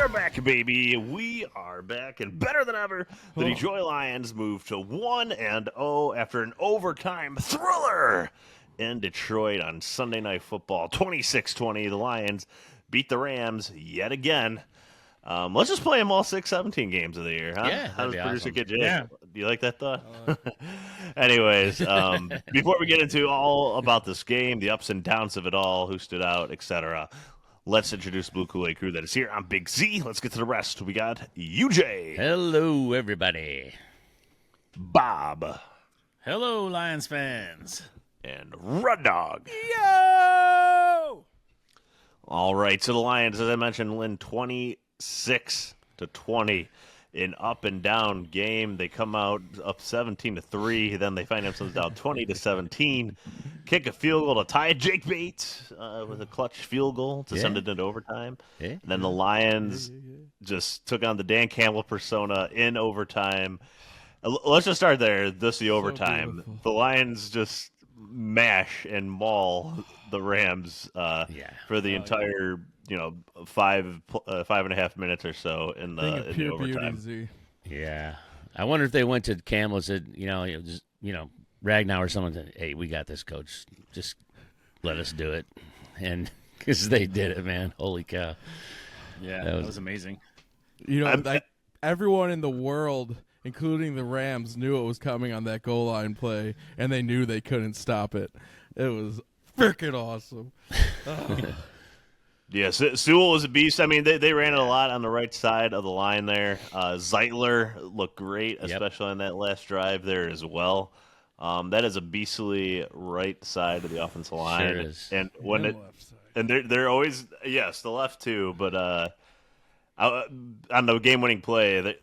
are back, baby. We are back and better than ever. The Detroit Lions move to 1-0 after an overtime thriller in Detroit on Sunday Night Football. 26-20. The Lions beat the Rams yet again. Let's just play them all 17 games of the year, huh? Yeah, How does producer awesome. get Jake? Yeah. Do you like that thought? Anyways, before we get into all about this game, the ups and downs of it all, who stood out, etc., let's introduce Blue Kool-Aid crew that is here. I'm Big Z. Let's get to the rest. We got UJ. Hello, everybody. Bob. Hello, Lions fans. And Rud Dog. Yo! All right, so the Lions, as I mentioned, win 26-20. An up and down game. They come out up 17-3. Then they find themselves down 20-17. Kick a field goal to tie it. Jake Bates with a clutch field goal to send it into overtime. Yeah. And then the Lions just took on the Dan Campbell persona in overtime. Let's just start there. This is the overtime. Beautiful. The Lions just mash and maul the Rams for the entire 5.5 minutes or so in the overtime. Z. Yeah. I wonder if they went to Campbell and said, Ragnow or someone said, hey, we got this, coach. Just let us do it. And because they did it, man. Holy cow. Yeah, That that was- was amazing. Everyone in the world, including the Rams, knew it was coming on that goal line play, and they knew they couldn't stop it. It was freaking awesome. Yes, Sewell was a beast. I mean, they ran it a lot on the right side of the line there. Zeitler looked great, especially on that last drive there as well. That is a beastly right side of the offensive line. Sure is. And when And left side. and they're always the left too, but on the game-winning play,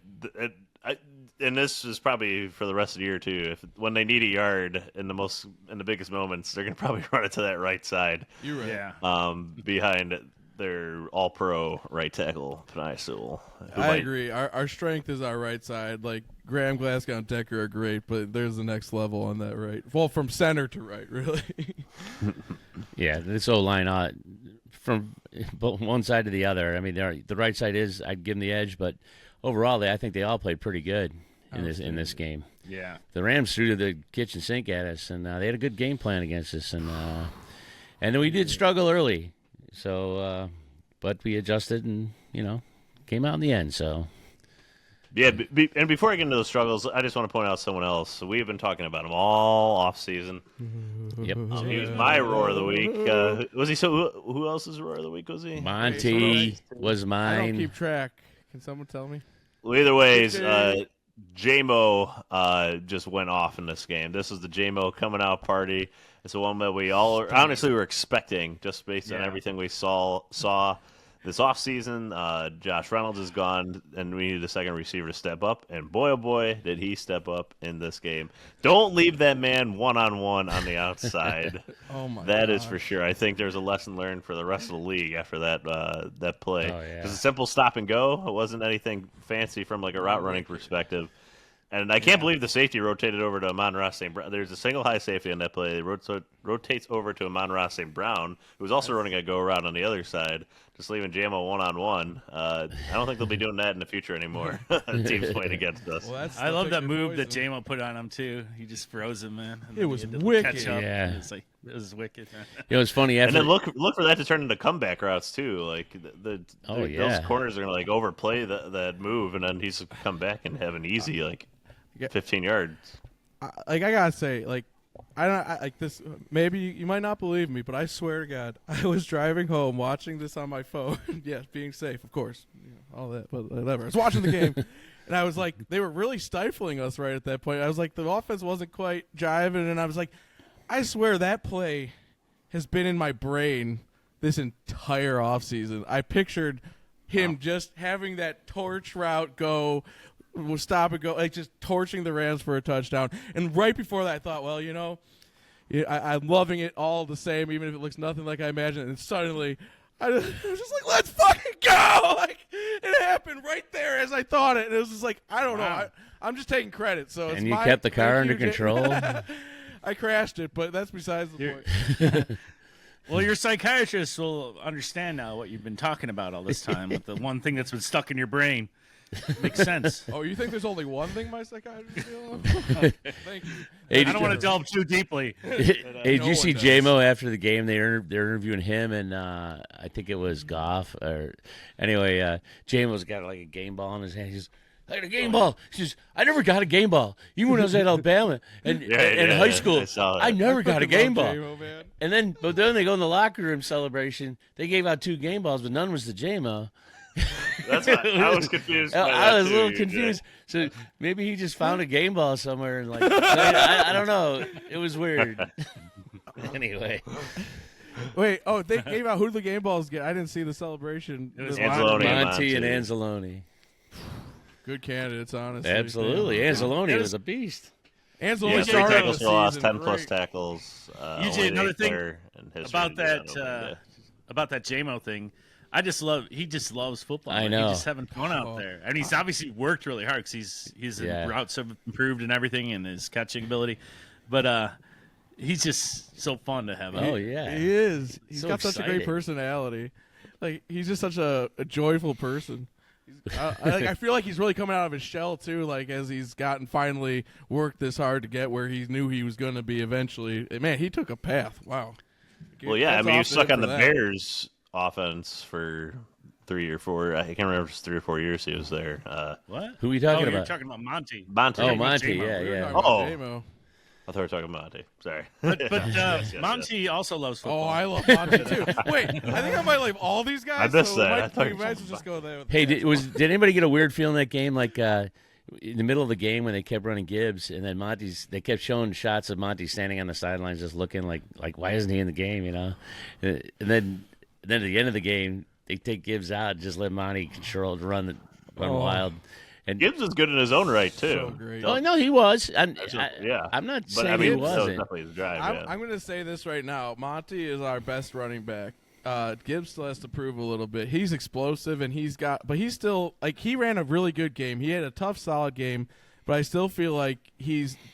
and this is probably for the rest of the year too. When they need a yard in the biggest moments, they're gonna probably run it to that right side. You're right. Yeah. Behind their all-pro right tackle, Penei Sewell. I agree. Our strength is our right side. Like Graham, Glasgow, and Decker are great, but there's the next level on that right. Well, from center to right, really. Yeah, this O-line from one side to the other. I mean, the right side I'd give them the edge, but overall, I think they all played pretty good in this game. Yeah. The Rams threw the kitchen sink at us, and they had a good game plan against us, and then we did struggle early. So, but we adjusted and came out in the end. So. Yeah, and before I get into those struggles, I just want to point out someone else. So we have been talking about him all off season. Yep. He was my roar of the week. Was he? So who else's roar of the week was he? Monty was I mine. don't keep track. Can someone tell me? Well, either ways, J-Mo just went off in this game. This was the J-Mo coming out party. It's the one that we all honestly were expecting just based on everything we saw this offseason. Josh Reynolds is gone, and we need a second receiver to step up. And boy, oh boy, did he step up in this game. Don't leave that man one-on-one on the outside. Oh, my That is gosh. for sure. I think there's a lesson learned for the rest of the league after that play. Oh, yeah. It was a simple stop and go. It wasn't anything fancy from like a route running perspective. And I can't believe the safety rotated over to Amon-Ra St. Brown. There's a single high safety on that play. It rotates over to Amon-Ra St. Brown, who was also running a go route on the other side, just leaving JMO one-on-one. I don't think they'll be doing that in the future anymore. Teams playing against us. Well, that's I love still that taking move that poison. J-Mo put on him, too. He just froze him, man. And It then was he had to wicked. Catch up. Yeah. It was wicked, man. It was funny And after. then look for that to turn into comeback routes too. Like those corners are gonna like overplay that move, and then he's come back and have an easy 15 yards. I gotta say, like this. Maybe you might not believe me, but I swear to God, I was driving home watching this on my phone. Yes, being safe, of course, all that, but whatever. I was watching the game, and I was like, they were really stifling us right at that point. I was like, the offense wasn't quite jiving, and I was like, I swear that play has been in my brain this entire offseason. I pictured him just having that torch route go. Will stop and go, like just torching the Rams for a touchdown. And right before that, I thought, well, I'm loving it all the same, even if it looks nothing like I imagined. And suddenly, I was just like, let's fucking go! Like it happened right there as I thought it. And it was just like, I don't know. I'm just taking credit. So and you kept the car under control. I crashed it, but that's besides the point. Well, your psychiatrist will understand now what you've been talking about all this time with the one thing that's been stuck in your brain. Makes sense. Oh, you think there's only one thing my psychiatrist feels? Thank you. Hey, I don't want to delve too deeply. Hey, did No you one see does. J-Mo after the game? They're interviewing him, and I think it was Goff. Or anyway, J-Mo's got like a game ball in his hand. He's I got a game ball. He says, I never got a game ball. Even when I was at Alabama and in high school, I saw that. I never got a Fucking game love ball. J-Mo, man. And then, but then they go in the locker room celebration. They gave out 2 game balls, but none was to J-Mo. That's why I was confused. By I that was a too, little Jay. confused. So maybe he just found a game ball somewhere and like I don't know. It was weird. Anyway, Wait, they gave out who did the game balls get? I didn't see the celebration. It was The Anzalone. line- and Monty and Monty. Anzalone. Good candidates, honestly. Absolutely, Anzalone It was was- a beast. Anzalone Yeah, You 3 started tackles the for loss, season 10 plus great. tackles. You only another the thing player in history about to do that opening day. about that J-Mo thing. He just loves football. I man. know. He's just having fun out there, and he's obviously worked really hard because his Yeah. routes have improved and everything, and his catching ability. But he's just so fun to have. Oh out. yeah, He is. He's So got such a great exciting. personality. Like he's just such a joyful person. I feel like he's really coming out of his shell too. Like as he's gotten finally worked this hard to get where he knew he was going to be eventually. Man, he took a path. Wow. Well, yeah, I Hats mean, he off was to stuck him on the for that. Bears offense for 3 or 4. I can't remember if it was 3 or 4 years he was there. What? Who are you talking You're about? talking about Monty. Monty. Oh, Monty, J-Mo. yeah, We were yeah. talking about Oh. J-Mo. I thought we were talking about Monty. Sorry. But Yes, Monty also loves football. Oh, I love Monty too. Wait, I think I might like all these guys. I missed so that. I Might, thought we you were might as talking well just go there. With Hey, that. did anybody get a weird feeling that game? Like in the middle of the game when they kept running Gibbs, and then they kept showing shots of Monty standing on the sidelines, just looking like why isn't he in the game? You know, and then at the end of the game, they take Gibbs out, and just let Monty control run wild. And Gibbs is good in his own right, too. So great. oh no, he was. Yeah. I'm not But, saying I mean, he that was wasn't. definitely his drive, yeah. I'm going to say this right now. Monty is our best running back. Gibbs still has to prove a little bit. He's explosive, and but he's still he ran a really good game. He had a tough, solid game, but I still feel like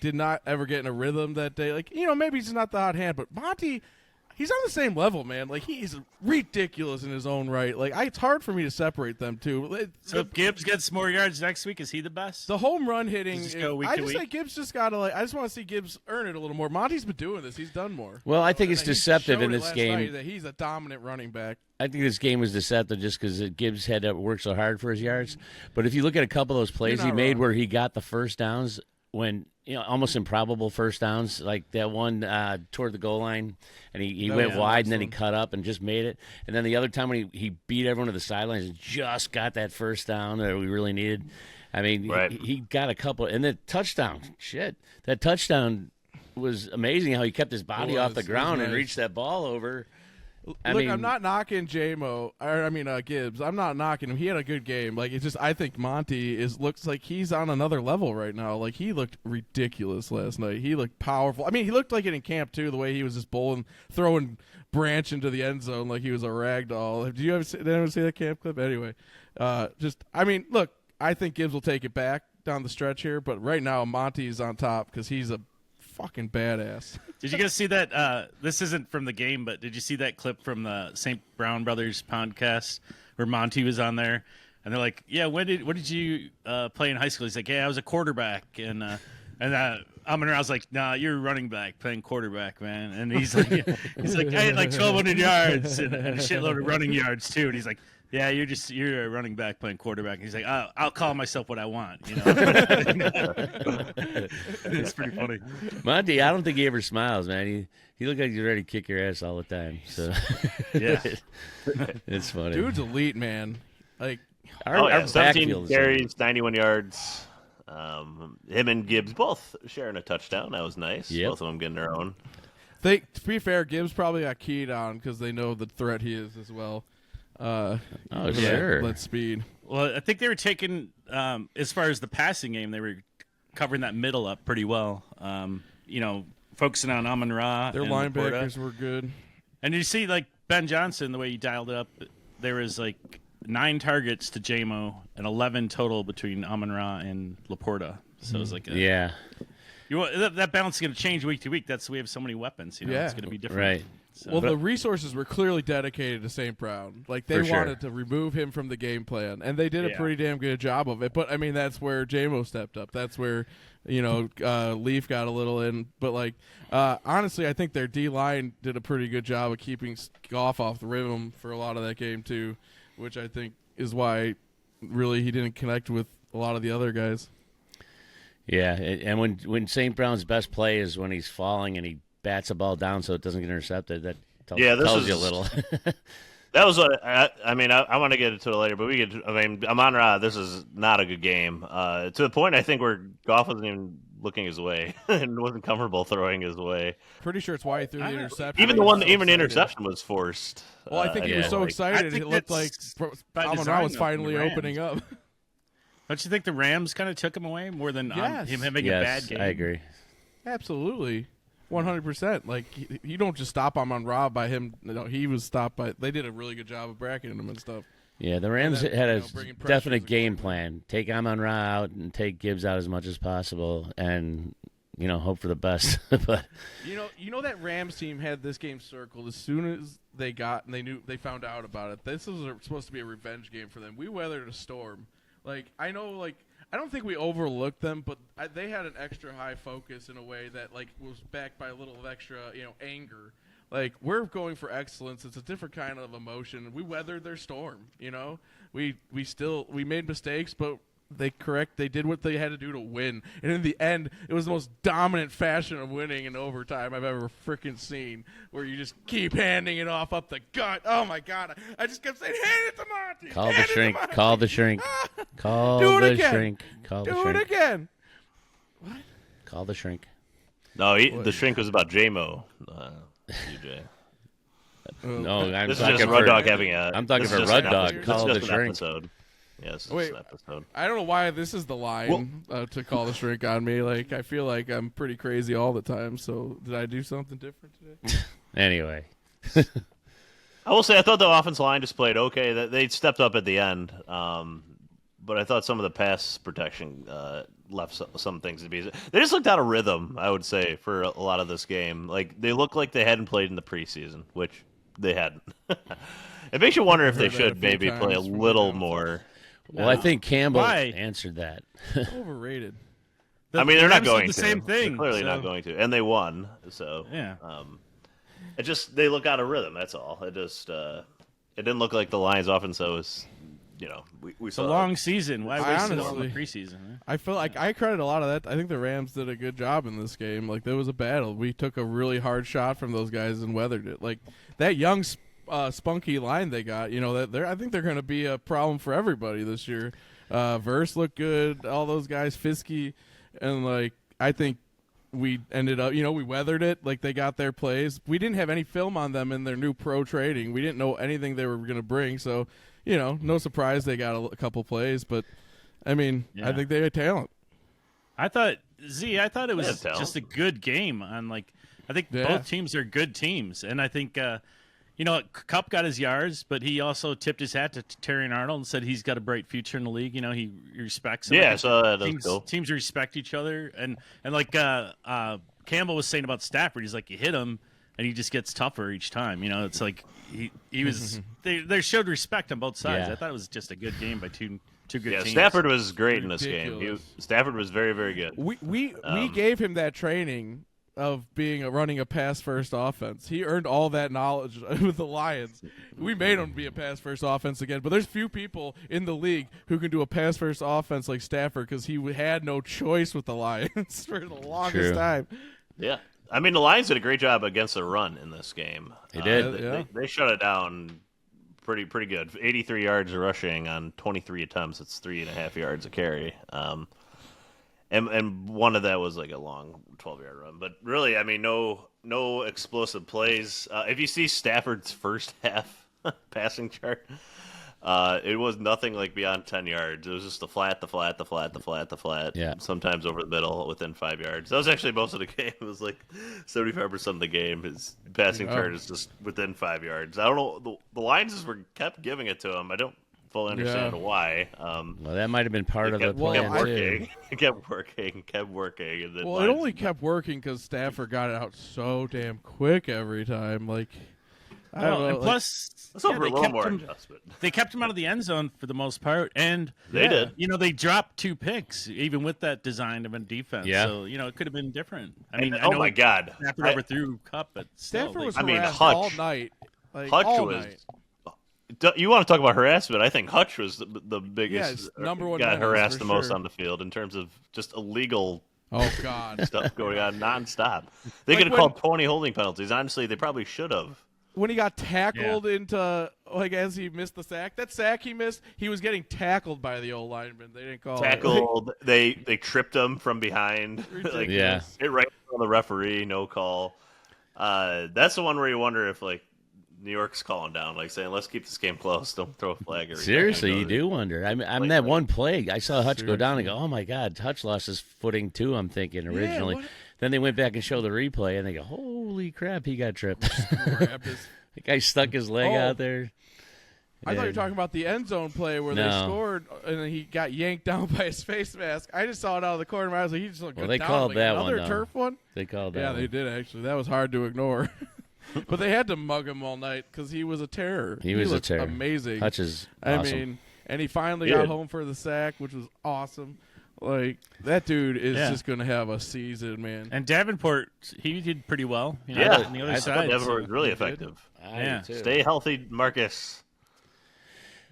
did not ever get in a rhythm that day. Maybe he's not the hot hand, but Monty, he's on the same level, man. Like he's ridiculous in his own right. It's hard for me to separate them two. So if Gibbs gets more yards next week, is he the best? The home run hitting, Just go week I to just week? think Gibbs just got to I just want to see Gibbs earn it a little more. Monty's been doing this; he's done more. Well, I think it's He deceptive showed in it this last game. night that he's a dominant running back. I think this game was deceptive just because Gibbs had to work so hard for his yards. But if you look at a couple of those plays You're he not made wrong. where he got the first downs when almost improbable first downs, like that one toward the goal line, and he Oh, went yeah, wide that's and then he one. cut up and just made it. And then the other time when he beat everyone to the sidelines and just got that first down that we really needed. I mean, Right. he got a couple, and the touchdown, that touchdown was amazing how he kept his body off the It was ground and nice. reached that ball over. Look, I'm not knocking Gibbs. I'm not knocking him. He had a good game. I think Monty looks like he's on another level right now. Like he looked ridiculous last night. He looked powerful. I mean, he looked like it in camp too. The way he was just throwing Branch into the end zone like he was a rag doll. Did anyone see that camp clip? Anyway, look, I think Gibbs will take it back down the stretch here, but right now Monty's on top because he's a fucking badass. Did you guys see that? This isn't from the game, but did you see that clip from the St. Brown Brothers podcast where Monty was on there? And they're like, "Yeah, what did you play in high school?" He's like, "Yeah, I was a quarterback." And Amon-Ra was like, "Nah, you're a running back playing quarterback, man." And he's like, "I had like 1,200 yards and a shitload of running yards too." And he's like, "Yeah, you're a running back playing quarterback." And he's like, "I'll call myself what I want," It's pretty funny. Monty, I don't think he ever smiles, man. He looked like he's ready to kick your ass all the time. So Yeah. it's funny. Dude's elite, man. our 17 backfield is- carries, 91 yards. Him and Gibbs both sharing a touchdown. That was nice. Yep. Both of them getting their own. To be fair, Gibbs probably got keyed on because they know the threat he is as well. sure. That speed. Well, I think they were taking, as far as the passing game, they were covering that middle up pretty well. Focusing on Amon-Ra. Their and Laporta. linebackers were good. And you see, Ben Johnson, the way he dialed it up, there was 9 targets to J-Mo and 11 total between Amon-Ra and Laporta. So it was Yeah, that balance is going to change week to week. That's we have so many weapons. Yeah. It's going to be different. right. So. Well, the resources were clearly dedicated to St. Brown. Like, they For sure. wanted to remove him from the game plan, and they did a Yeah. pretty damn good job of it. But, I mean, that's where J-Mo stepped up. That's where, Leaf got a little in. But, honestly, I think their D-line did a pretty good job of keeping Goff off the rhythm for a lot of that game, too, which I think is why, really, he didn't connect with a lot of the other guys. Yeah, and when St. Brown's best play is when he's falling and he bats a ball down so it doesn't get intercepted, that tells you a little. That was what I want to get into it later, but Amon-Ra, this is not a good game. To the point, I think where Goff wasn't even looking his way and wasn't comfortable throwing his way. Pretty sure it's why he threw the interception. Even the interception was forced. Well, I think he was so excited it looked like Amon-Ra was finally opening up. Don't you think the Rams kind of took him away more than him having a bad game? I agree. Absolutely. 100%. Like, you don't just stop Amon-Ra by him. No, he was stopped by. They did a really good job of bracketing him and stuff. Yeah, the Rams had a bringing pressure definite game plan. Take Amon-Ra out and take Gibbs out as much as possible, and hope for the best. But you know that Rams team had this game circled as soon as they found out about it. This was supposed to be a revenge game for them. We weathered a storm. I don't think we overlooked them, but they had an extra high focus in a way that was backed by a little of extra, anger. We're going for excellence. It's a different kind of emotion. We weathered their storm. We made mistakes, but they did what they had to do to win. And in the end, it was the most dominant fashion of winning in overtime I've ever freaking seen, where you just keep handing it off up the gut. Oh my God! I just kept saying, "Hand it to Monty." Call the shrink. Call the shrink. Call Do it the again. shrink. Call the Do shrink. it again. What? Call the shrink. No, the shrink was about J-Mo, UJ. No, I'm This is talking just for Rud Dog having a. I'm talking this for is just Rud an Dog. episode. Call This the is just an shrink. episode. Yes, Wait. an episode. I don't know why this is the line to call the shrink on me. I feel like I'm pretty crazy all the time. So did I do something different today? Anyway, I will say I thought the offensive line just played okay. They stepped up at the end, but I thought some of the pass protection left some things to be. They just looked out of rhythm, I would say, for a lot of this game. They looked like they hadn't played in the preseason, which they hadn't. It makes you wonder if they should maybe play a little more. well, I think Campbell Why? answered that. Overrated. They're not Rams did going the to. same thing. They're clearly so- not going to, and they won. So Yeah. they look out of rhythm. That's all. It just it didn't look like the Lions' offense was. We It's a saw long season. Why waste it all in the honestly- preseason? Huh? I feel like I credit a lot of that. I think the Rams did a good job in this game. There was a battle. We took a really hard shot from those guys and weathered it. That young, spunky line they got. I think they're going to be a problem for everybody this year. Verse looked good. All those guys, Fiske, and I think we ended up. We weathered it. They got their plays. We didn't have any film on them in their new pro trading. We didn't know anything they were going to bring. So, no surprise they got a couple plays. But I Yeah. think they had talent. I thought it was Yeah, just a good game. I think Yeah. both teams are good teams, and I think Kupp got his yards, but he also tipped his hat to Terry Arnold and said he's got a bright future in the league. He respects him. Yeah, so that was cool. Teams respect each other, and Campbell was saying about Stafford, he's like, you hit him, and he just gets tougher each time. It's like he was. they showed respect on both sides. Yeah. I thought it was just a good game by two good Yeah, teams. Stafford was great in this game. Ridiculous. Stafford was very, very good. We gave him that training of running a pass first offense. He earned all that knowledge with the Lions. We made him be a pass first offense again, but there's few people in the league who can do a pass first offense like Stafford because he had no choice with the Lions for the longest True. time. Yeah. The Lions did a great job against the run in this game. They did. Yeah. They shut it down pretty good. 83 yards rushing on 23 attempts. It's 3.5 yards a carry. And one of that was a long 12-yard run. But really, no explosive plays. If you see Stafford's first half passing chart, it was nothing beyond 10 yards. It was just the flat. Yeah. Sometimes over the middle within 5 yards. That was actually most of the game. It was 75% of the game. His passing chart is just within 5 yards. I don't know. The Lions kept giving it to him. I don't fully understand Yeah. why. Well, that might have been part of the kept plan working, too. kept working, and then Well, it only kept working because Stafford got it out so damn quick every time. Like, I don't know. And like- plus, Let's hope for a they little kept more him. adjustment. They kept him out of the end zone for the most part, and They did. You know, they dropped 2 picks, even with that design of a defense. Yeah. So you know, it could have been different. I And, mean, oh I know my God, Stafford overthrew Cup, but still, Stafford was I mean, harassed Hutch- all night. Like, Hutch all was. night. You want to talk about harassment? I think Hutch was the biggest it's number one got menace, harassed for the most sure. on the field in terms of just illegal Oh God. stuff going on nonstop. They Like could have when- called 20 holding penalties. Honestly, they probably should have. When he got tackled into, like, as he missed the sack, that sack he missed, he was getting tackled by the old lineman. They didn't call Tackled. They tripped him from behind. Ridiculous. Yeah. It right on the referee. No call. That's the one where you wonder if like New York's calling down, like saying, "Let's keep this game close. Don't throw a flag." Every Seriously, time." you do wonder. I'm that one play. I saw Hutch go down and go, "Oh my God, Hutch lost his footing too." I'm thinking originally. what- Then they went back and showed the replay, and they go, "Holy crap, he got tripped." Grabbed his- The guy stuck his leg Oh. out there. I thought you were And- talking about the end zone play where they No. scored and then he got yanked down by his face mask. I just saw it out of the corner of my eye. I was like, he just looked Well, good they down. called Like, that one, another though. turf one. They called that. Yeah, one. they did actually. That was hard to ignore. But they had to mug him all night because he was a terror. He was a looked terror. Amazing. Hutch is I awesome. mean, and he finally Yeah. got home for the sack, which was awesome. Like, that dude is Yeah. just going to have a season, man. and Davenport, he did pretty well. You know, Yeah, on the other I side. thought that so- was really he did. effective. I Yeah. do, too. Stay healthy, Marcus.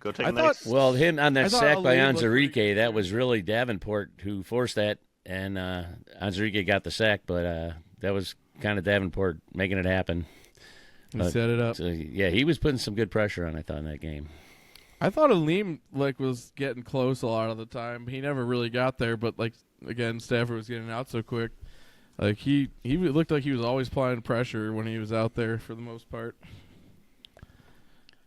Go take I a thought- nice. Well, him on I that thought sack by Ali looked pretty Anzarike, good. that was really Davenport who forced that, and Anzarike got the sack, but that was kind of Davenport making it happen. He set it up. So, yeah, he was putting some good pressure on, I thought, in that game. I thought Aleem was getting close a lot of the time. He never really got there, but again, Stafford was getting out so quick. Like he looked like he was always applying pressure when he was out there for the most part.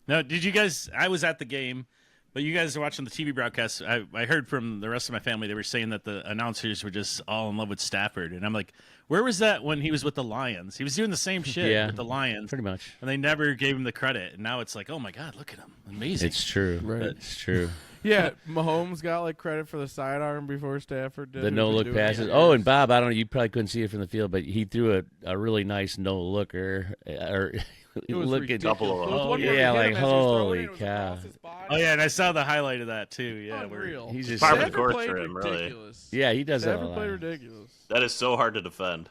Now, did you guys? I was at the game, but you guys are watching the TV broadcast. I heard from the rest of my family they were saying that the announcers were just all in love with Stafford, and I'm like, where was that when he was with the Lions? He was doing the same shit Yeah. with the Lions, Pretty much. and they never gave him the credit. And now it's like, oh my God, look at him, amazing. It's true. Right. It's true. Yeah, Mahomes got credit for the sidearm before Stafford did. The He's been no-look doing it passes. for Oh, years. and Bob, I don't know, you probably couldn't see it from the field, but he threw a really nice no-looker. Or It was look at ridiculous. Couple of There was them. one where Yeah, he hit like, him as he was throwing holy it, it was cow. across his body. Oh yeah, and I saw the highlight of that too. Yeah, where Unreal. he's just Par for the Stafford course played for him, really. ridiculous. yeah, he does that a Stafford played lot. ridiculous. That is so hard to defend.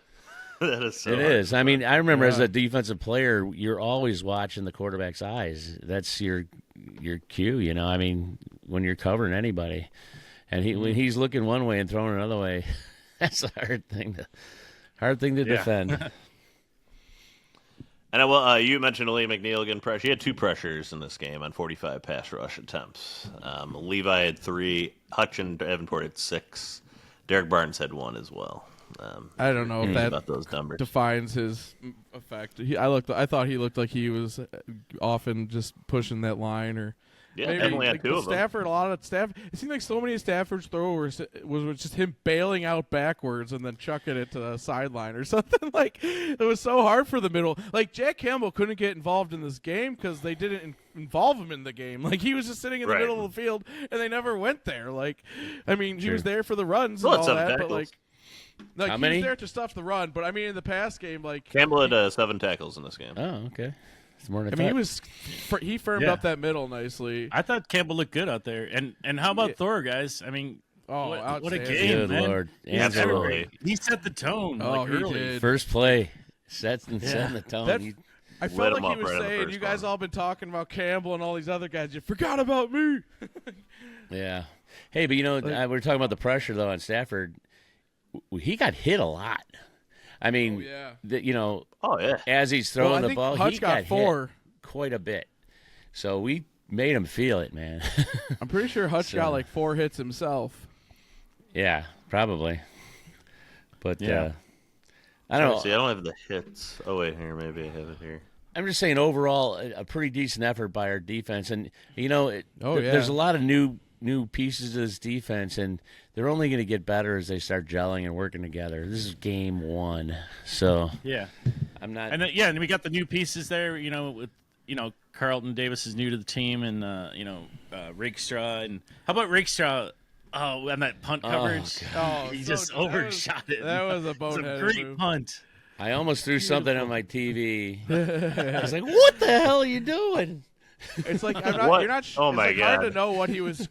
That is so It hard. is. I mean, I remember as Yeah. a defensive player, you're always watching the quarterback's eyes. That's your cue, you know. I mean, when you're covering anybody, and when he's looking one way and throwing another way, that's a hard thing to defend. And you mentioned Lee McNeil getting pressure. He had 2 pressures in this game on 45 pass rush attempts. Levi had 3. Hutch and Davenport had 6. Derek Barnes had 1 as well. I don't know if that about those numbers. defines his effect. I thought he looked like he was often just pushing that line or. Yeah, Maybe, definitely had like 2 the of them. Stafford, a lot of Stafford. It seemed like so many of Stafford's throws was just him bailing out backwards and then chucking it to the sideline or something. Like it was so hard for the middle. Like Jack Campbell couldn't get involved in this game because they didn't involve him in the game. Like he was just sitting in the Right. middle of the field and they never went there. Like, I mean, he was there for the runs Well, and it's all seven that, but tackles. like How he many? was there to stuff the run. But I mean, in the past game, like Campbell had 7 tackles in this game. Oh, okay. It's more than I mean, thought. he firmed Yeah. up that middle nicely. I thought Campbell looked good out there. And how about Yeah. Thor, guys? I mean, Oh, what a outstanding. game, Good man. Lord. He's Absolutely. everywhere. He set the tone Oh, like he early. did. First play setting the tone. That- He- I Lit felt like him he up was right on the saying, first "You guys one. all been talking about Campbell and all these other guys. You forgot about me." Yeah. Hey, but we were talking about the pressure though on Stafford. He got hit a lot. I mean, yeah. Oh, yeah. as he's throwing Well, I the think ball, Hutch he got hit 4. quite a bit. So we made him feel it, man. I'm pretty sure Hutch So- got like 4 hits himself. Yeah, probably. But Yeah. I don't know. See, I don't have the hits. Oh, wait, here. Maybe I have it here. I'm just saying overall a pretty decent effort by our defense, and there's a lot of new pieces to this defense, and they're only going to get better as they start gelling and working together. This is game 1, so Yeah. I'm not. And then we got the new pieces there, with Carlton Davis is new to the team, and Rakestraw, and how about Rakestraw? Oh, and that punt coverage. Oh, He so- just overshot it. That was a It's a boneheaded great move. punt. I almost threw something on my TV. I was like, "What the hell are you doing?" It's like What? you're not. Oh it's my like hard God. to know what he was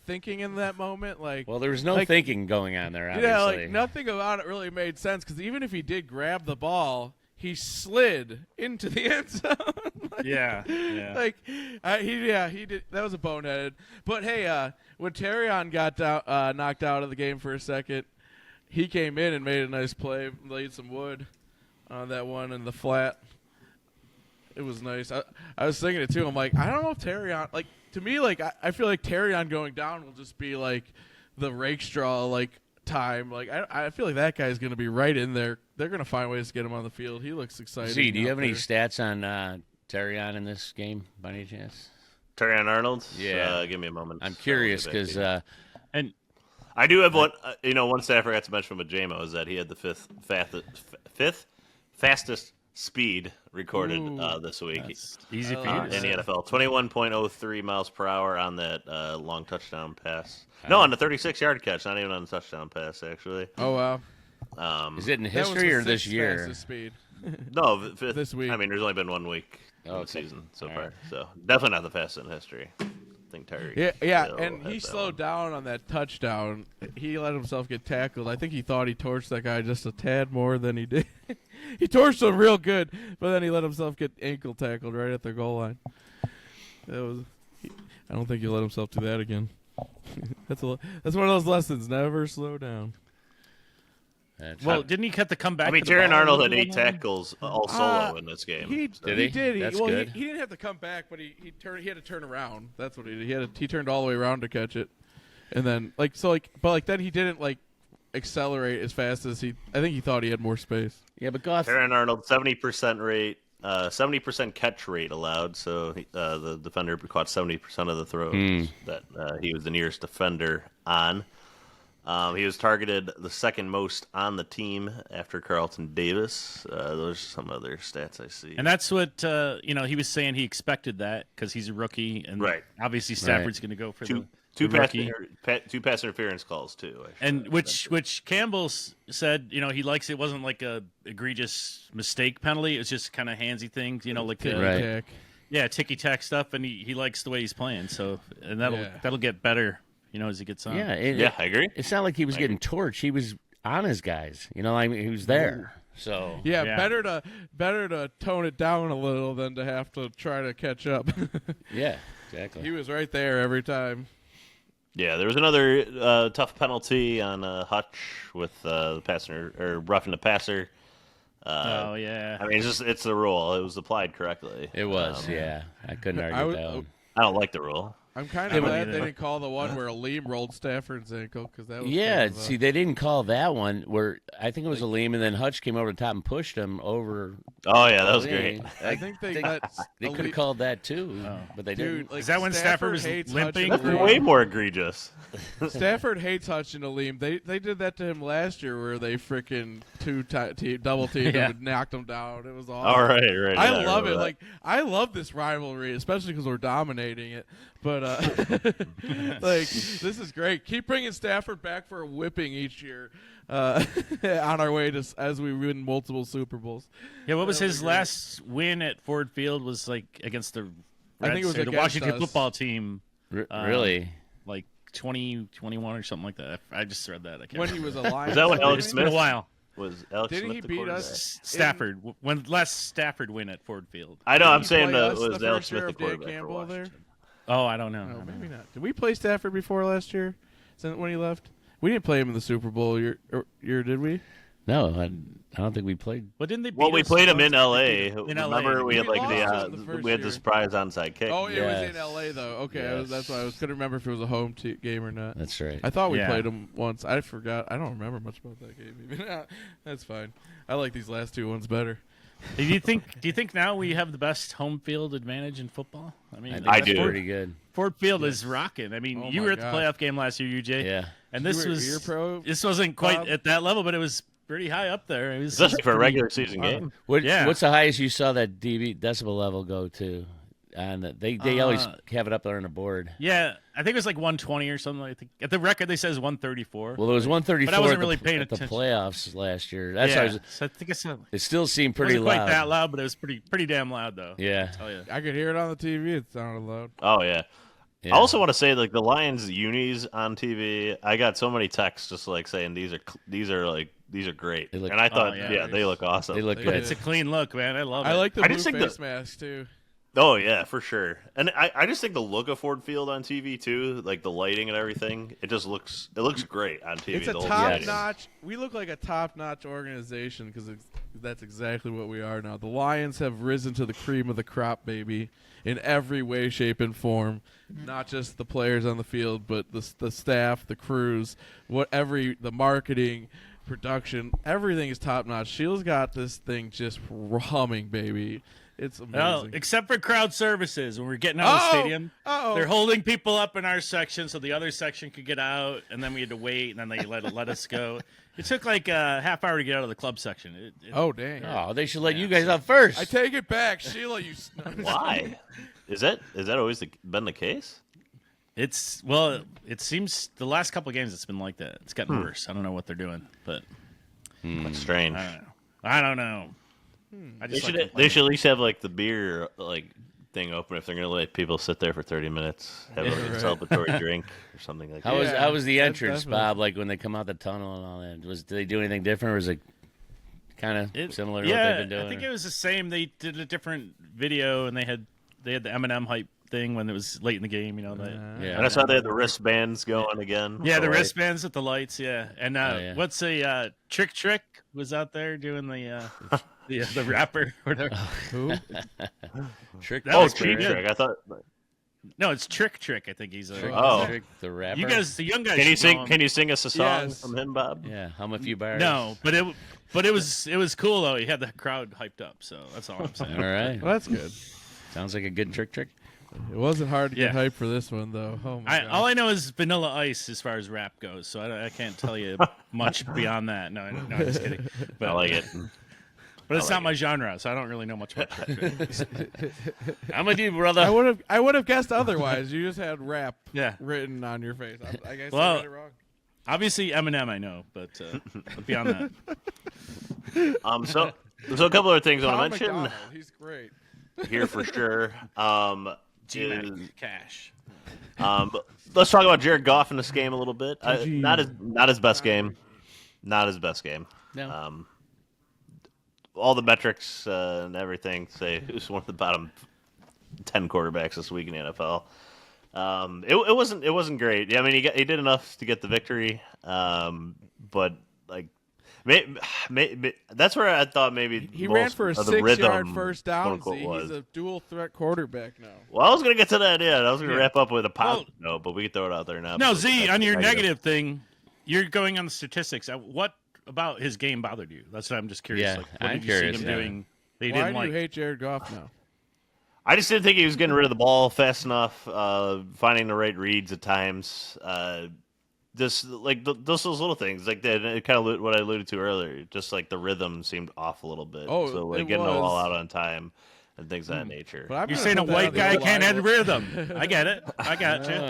thinking in that moment. Like, Well, there was no Like- thinking going on there. Obviously. yeah, like nothing about it really made sense because even if he did grab the ball, he slid into the end zone. Yeah. Like he did. That was a boneheaded. But hey, when Terrion got knocked out of the game for a second, he came in and made a nice play, laid some wood on that one in the flat. It was nice. I was thinking it too. I'm like, I don't know if Terrion, like, to me, like, I feel like Terrion going down will just be like the Rakestraw time. Like, I feel like that guy's gonna be right in there. They're gonna find ways to get him on the field. He looks exciting. Z, do you out have any there. stats on Terrion in this game by any chance? Terrion Arnold. Yeah. Give me a moment. I'm curious I'll get back because to you. And I do have one. One stat I forgot to mention with JMO is that he had the fifth fastest speed recorded this week that's easy for I you like to in say. the NFL. 21.03 miles per hour on that long touchdown pass. No, on the 36-yard catch. Not even on the touchdown pass, actually. Oh wow. is it in That was history the or this sixth year? fastest speed. No, fifth. This week. I mean, there's only been 1 week in the Okay. season so All far. right. So definitely not the fastest in history. I think Tyreek. Yeah, Hill and had he that slowed one. down on that touchdown. He let himself get tackled. I think he thought he torched that guy just a tad more than he did. He torched him real good, but then he let himself get ankle tackled right at the goal line. I don't think he'll let himself do that again. That's one of those lessons. Never slow down. Well, didn't he cut the comeback? I mean, to the Jaron ball Arnold a had little 8 bit? tackles all solo in this game. He So- Did he? did. That's Well, good. he didn't have to come back, but he had to turn around. That's what he did. He turned all the way around to catch it, and then then he didn't accelerate as fast as he. I think he thought he had more space. Yeah, but Goff. Jaron Arnold, 70% rate, 70% catch rate allowed. So the defender caught 70% of the throws that he was the nearest defender on. He was targeted the second most on the team after Carlton Davis. Those are some other stats I see. And that's what he was saying. He expected that because he's a rookie, and Right. obviously Stafford's going to go for two the rookie. two pass interference calls too. And which Campbell said, he likes it wasn't like a egregious mistake penalty. It was just kind of handsy things, like the Right. yeah ticky tack stuff, and he likes the way he's playing. So and that'll get better, as he gets on. Yeah, I agree. It's not like he was getting torched. He was on his guys. He was there. So Yeah, Yeah. better to tone it down a little than to have to try to catch up. yeah, exactly. He was right there every time. Yeah, there was another tough penalty on Hutch with the passer or roughing the passer. Oh yeah. I mean, it's the rule. It was applied correctly. It was. Yeah, I couldn't argue I with would- that one. I don't like the rule. I'm kind Yeah, of but glad neither. they didn't call the one where Aleem rolled Stafford's ankle because that was Yeah, kind of, see, they didn't call that one where I think it was Aleem, and then Hutch came over the top and pushed him over. Oh yeah, that was Aleem. great. I think they let They could have Aleem- called that too, but they Dude, didn't. like, Is that when Stafford was hates limping? Hutch and That's Aleem. way more egregious. Stafford hates Hutch and Aleem. They did that to him last year where they freaking double teamed Yeah. him and knocked him down. It was awesome. All right. I yeah, love remember it. that. Like I love this rivalry, especially because we're dominating it. But this is great. Keep bringing Stafford back for a whipping each year on our way to as we win multiple Super Bowls. Yeah, what was That would his be great. last win at Ford Field? Was like against the I think it was Reds, or the against Washington us. football team, Really? like 2021 or something like that. I just read that. I can't When he remember. was a Lion. Was that when Alex It's been a Smith while. was Alex Didn't Smith he the beat quarterback? us? Stafford. When last Stafford win at Ford Field? I know. I'm Did he saying play us was the Alex first year Smith the of Dan quarterback for Campbell there? Washington. Oh, I don't know. No, maybe not. Did we play Stafford before last year? When he left, we didn't play him in the Super Bowl year, did we? No, I don't think we played. But didn't they? Beat Well, we us played him once? in L.A. In Remember, LA. we had We like lost in the first we had the year. surprise onside kick. Oh, it was Yes. in L.A. though. Okay, Yes. that's why I couldn't remember if it was a home game or not. That's right. I thought we Yeah. played him once. I forgot. I don't remember much about that game. Even that's fine. I like these last two ones better. Do you think now we have the best home field advantage in football? I mean, think I that's do. Pretty good. Ford Field is rocking. I mean, Oh you my were at the God. playoff game last year, UJ. Yeah. And You this were was ear pro, this wasn't quite Bob? at that level, but it was pretty high up there. It was Especially for a regular season game. Yeah. What's the highest you saw that decibel level go to? And they always have it up there on the board. Yeah, I think it was like 120 or something. I think at the record they says 134. Well, it was 134 but I wasn't really paying at the attention. playoffs last year. That's yeah, why so I think it still seemed pretty wasn't loud. quite that loud, but it was pretty damn loud though. Yeah. I'll tell you. I could hear it on the TV. It sounded loud. Oh yeah. Yeah. I also want to say like the Lions unis on TV. I got so many texts just like saying these are great, They look- and I thought yeah. they look awesome. They look They good. did. It's a clean look, man. I love it. I like the I blue just think face the- mask too. Oh yeah, for sure. And I just think the look of Ford Field on TV too, like the lighting and everything, it looks great on TV. It's a the whole top stadium. notch. We look like a top notch organization because that's exactly what we are now. The Lions have risen to the cream of the crop, baby, in every way, shape, and form. Not just the players on the field, but the staff, the crews, the marketing, production, everything is top notch. Sheila's got this thing just humming, baby. It's amazing. Well, except for crowd services, when we're getting out of the stadium, Uh-oh. they're holding people up in our section so the other section could get out, and then we had to wait, and then they let us go. It took like a half hour to get out of the club section. Oh, dang. Oh, they should let you guys out first. I take it back. Sheila, you... Why? Is that always been the case? It seems the last couple of games it's been like that. It's gotten worse. I don't know what they're doing, but That's strange. I don't know. I They just should like they should at least have like the beer like thing open if they're gonna let people sit there for 30 minutes, have a celebratory drink or something like How that. was the that's entrance, definitely- Bob? Like when they come out the tunnel and all that. Did they do anything different, or was it kind of similar to what they've been doing? I think it was the same. They did a different video, and they had the Eminem hype thing when it was late in the game. You know, Yeah. And I saw they had the wristbands going again. yeah, the So, like, wristbands with the lights. Yeah, and yeah. what's a Trick was out there doing the rapper. Or whatever. Who? Trick. That Oh, was pretty Cheap good. Trick. I thought. No, it's Trick. I think he's a. Oh. Trick the rapper. You guys, the young guys. Can you should sing? know him. Can you sing us a song Yes. from him, Bob? Yeah. How a few bars? No, but it was cool though. He had the crowd hyped up, so that's all I'm saying. All right. Well, that's good. Sounds like a good trick. It wasn't hard to get Yeah. hyped for this one, though. Oh, my God. All I know is Vanilla Ice as far as rap goes, so I can't tell you much beyond that. No, I'm just kidding. But, I like it. But it's I like not my genre, so I don't really know much about it. I'm with you, brother. I would have guessed otherwise. You just had rap Yeah. written on your face. I guess Well, I got it wrong. Obviously, Eminem I know, but beyond that. So a couple other things I Tom want to mention McDonald, he's great. here for sure. Is, Cash. let's talk about Jared Goff in this game a little bit. GG. Not his best game. Not his best game. No. All the metrics and everything say who's one of the bottom 10 quarterbacks this week in the NFL. It wasn't great. Yeah, I mean he did enough to get the victory, but like maybe that's where I thought maybe He most ran for a of the 6-yard rhythm, first down. quote, See, unquote, he's was. a dual threat quarterback now. Well, I was gonna get to that. Yeah, I was gonna Yeah. wrap up with a positive Well- note, but we can throw it out there now. No, because Z, that's on your negative. negative thing, you're going on the statistics. What about his game bothered you? That's what I'm just curious. Yeah, Like, what I'm did curious, you see him yeah. doing that you Why didn't do like? you hate Jared Goff now? I just didn't think he was getting rid of the ball fast enough, finding the right reads at times. Just like those little things, like that, it kind of what I alluded to earlier. Just like the rhythm seemed off a little bit. Oh, so like it getting the ball was. out on time and things of that nature. But I'm You're gonna saying a put that white on the guy O-line. can't have rhythm. I get it. I got you. All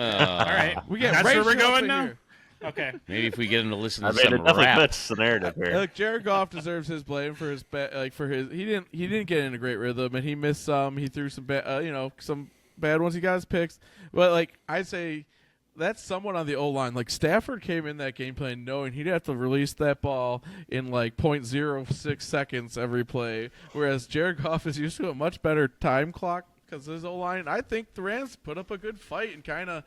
right. We get That's where racial we're up going in now? here. Okay. Maybe if we get him to listen I to mean, it some definitely rap. fits the narrative here. Look, Jared Goff deserves his blame for his he didn't get in a great rhythm and he missed some. He threw some some bad ones. He got his picks, but like I'd say that's somewhat on the O line. Like Stafford came in that game plan knowing he'd have to release that ball in like 0.06 seconds every play, whereas Jared Goff is used to a much better time clock because his O line. I think the Rams put up a good fight and kind of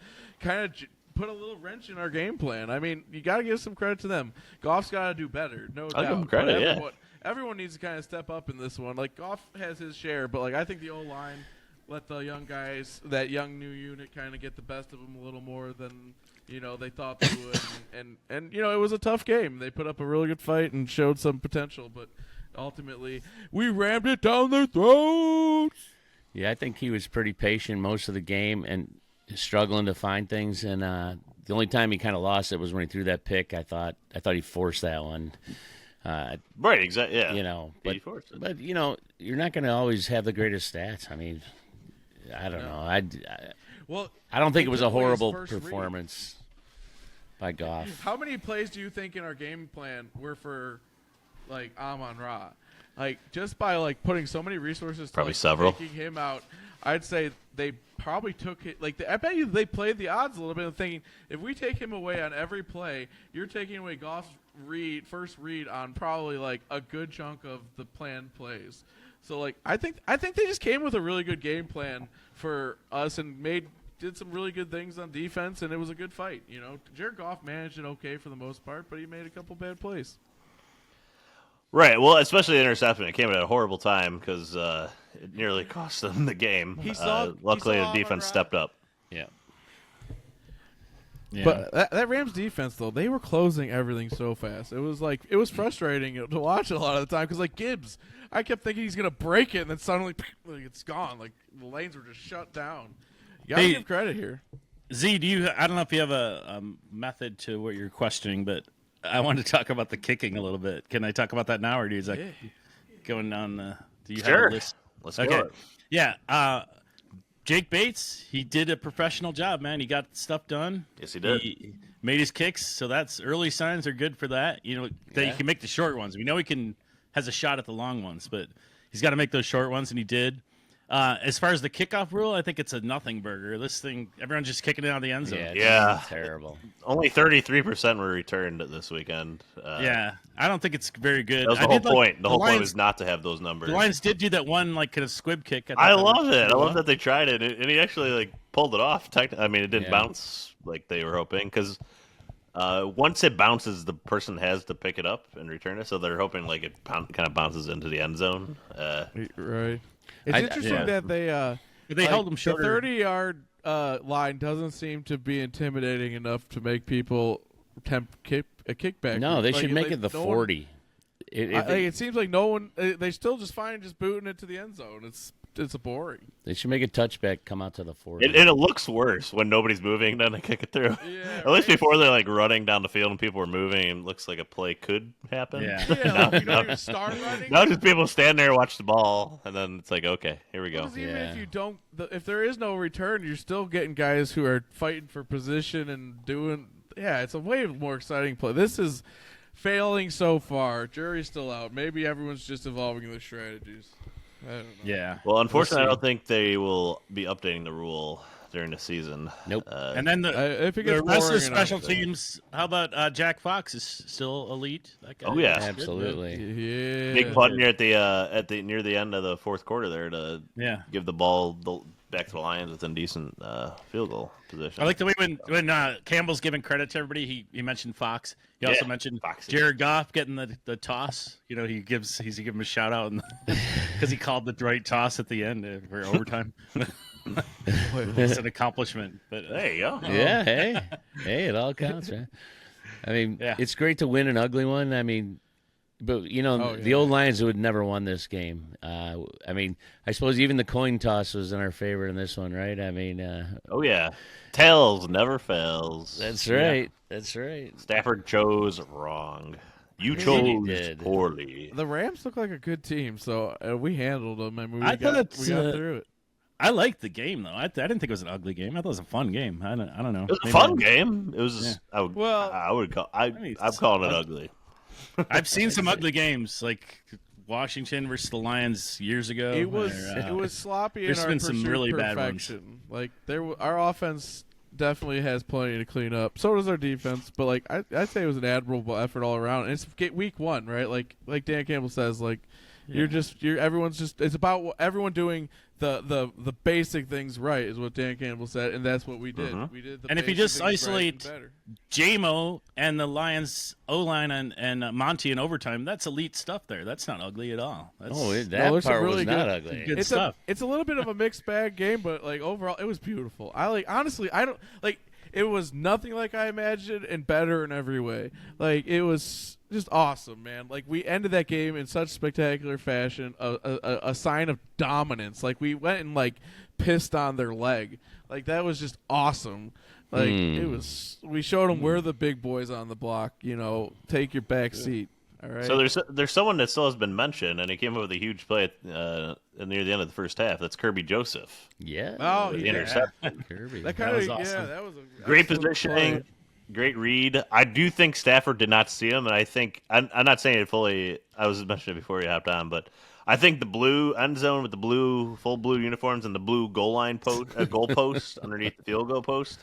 put a little wrench in our game plan. I mean, you got to give some credit to them. Goff's got to do better, no I'll doubt. give him credit, But yeah. everyone needs to kind of step up in this one. Like Goff has his share, but like I think the O line let the young guys, that young new unit, kind of get the best of them a little more than they thought they would. and it was a tough game. They put up a really good fight and showed some potential, but ultimately we rammed it down their throats. Yeah, I think he was pretty patient most of the game and struggling to find things. And the only time he kind of lost it was when he threw that pick. I thought he forced that one. Right, exactly. Yeah. You know, but 84. you know, you're not going to always have the greatest stats. I mean, I don't know. Well, I don't think he it was took a away his horrible first read. performance by Goff. How many plays do you think in our game plan were for, like, Amon-Ra? Like, just by, like, putting so many resources to, Probably like, several. taking him out, I'd say they probably took it. Like, I bet you they played the odds a little bit and thinking, if we take him away on every play, you're taking away Goff's first read on probably, like, a good chunk of the planned plays. So, like, I think they just came with a really good game plan for us and did some really good things on defense, and it was a good fight. You know, Jared Goff managed it okay for the most part, but he made a couple bad plays. Right. Well, especially the interception. It came at a horrible time because it nearly cost them the game. Luckily, the defense stepped up. Yeah. Yeah. But that Rams defense, though, they were closing everything so fast. It was frustrating to watch it a lot of the time because, like, Gibbs, I kept thinking he's going to break it, and then suddenly like, it's gone. Like, the lanes were just shut down. You got to give credit here. Z, I don't know if you have a method to what you're questioning, but I wanted to talk about the kicking a little bit. Can I talk about that now, or is that going on? Do you have a list? Let's go. Yeah. Jake Bates, he did a professional job, man. He got stuff done. Yes, he did. He made his kicks, so that's early signs are good for that. You know, that he can make the short ones. We know he has a shot at the long ones, but he's got to make those short ones, and he did. As far as the kickoff rule, I think it's a nothing burger. This thing, everyone's just kicking it out of the end zone. Yeah. Terrible. Only 33% were returned this weekend. Yeah, I don't think it's very good. That was the whole point. The whole point was not to have those numbers. The Lions did do that one like kind of squib kick. I love it. I love that they tried it, and he actually like pulled it off. I mean, it didn't bounce like they were hoping because once it bounces, the person has to pick it up and return it. So they're hoping like it kind of bounces into the end zone. Right. It's interesting that they held him short. The 30-yard line doesn't seem to be intimidating enough to make people attempt a kickback. No, they should make it the 40. It seems like no one. They still just fine just booting it to the end zone. It's boring. They should make a touchback come out to the 40. And it looks worse when nobody's moving, then they kick it through. Yeah, At least before they're like running down the field and people are moving, and it looks like a play could happen. Yeah, like you don't even start running. Now just people stand there, watch the ball, and then it's like, okay, here we go. Because even if you don't, if there is no return, you're still getting guys who are fighting for position and doing. Yeah, it's a way more exciting play. This is failing so far. Jury's still out. Maybe everyone's just evolving their strategies. I don't know. Yeah. Well, unfortunately, I don't think they will be updating the rule during the season. Nope. And then if it the gets rest of the boring special enough, teams. How about Jack Fox is still elite? That guy. Oh, yeah. Absolutely. Yeah. Big punt near near the end of the fourth quarter there to give the ball back to the Lions within decent field goal position. I like the way when Campbell's giving credit to everybody, he mentioned Fox. He also mentioned Foxy. Jared Goff getting the toss. You know, he's giving him a shout out because he called the right toss at the end for overtime. It's an accomplishment. But There you go. Yeah, hey, it all counts, right? I mean, it's great to win an ugly one. I mean, but the old Lions would never won this game. I mean, I suppose even the coin toss was in our favor in this one, right? I mean, Oh yeah, tails never fails. that's right. That's right. Stafford chose wrong. You He chose did. poorly. The Rams look like a good team, so we handled them. I mean, we I got thought, through it. I liked the game though. I didn't think it was an ugly game. I thought it was a fun game. I don't know. It was a Maybe fun game. It was. Yeah. I'm calling it ugly. I've seen some ugly games like Washington versus the Lions years ago. It was sloppy in there's our been some pursuit really of bad ones. perfection. Like our offense definitely has plenty to clean up. So does our defense. But like I'd say it was an admirable effort all around. And it's week one, right? Like Dan Campbell says, like everyone's just it's about everyone doing the basic things right is what Dan Campbell said, and that's what we did. Mm-hmm. We did the And if you basic just things right and isolate better. JMO and the Lions O-line and Monty in overtime, that's elite stuff there. That's not ugly at all. That's there's that some part really was not good- ugly. good It's stuff. it's a little bit of a mixed bag game, but like overall, it was beautiful. Honestly, I don't like. It was nothing like I imagined, and better in every way. Like it was just awesome, man. Like we ended that game in such spectacular fashion, a sign of dominance. Like we went and like pissed on their leg. Like that was just awesome. Like it was. We showed them we're the big boys on the block. You know, take your back seat. All right. So there's someone that still has been mentioned, and he came up with a huge play near the end of the first half. That's Kerby Joseph. Yeah. Oh, The yeah. interception. Kirby. That kind of was awesome. yeah. That was a Great excellent positioning, play. great read. I do think Stafford did not see him, and I think I'm not saying it fully. I was mentioning it before you hopped on, but I think the blue end zone with the full blue uniforms and the blue goal line goal post underneath the field goal post.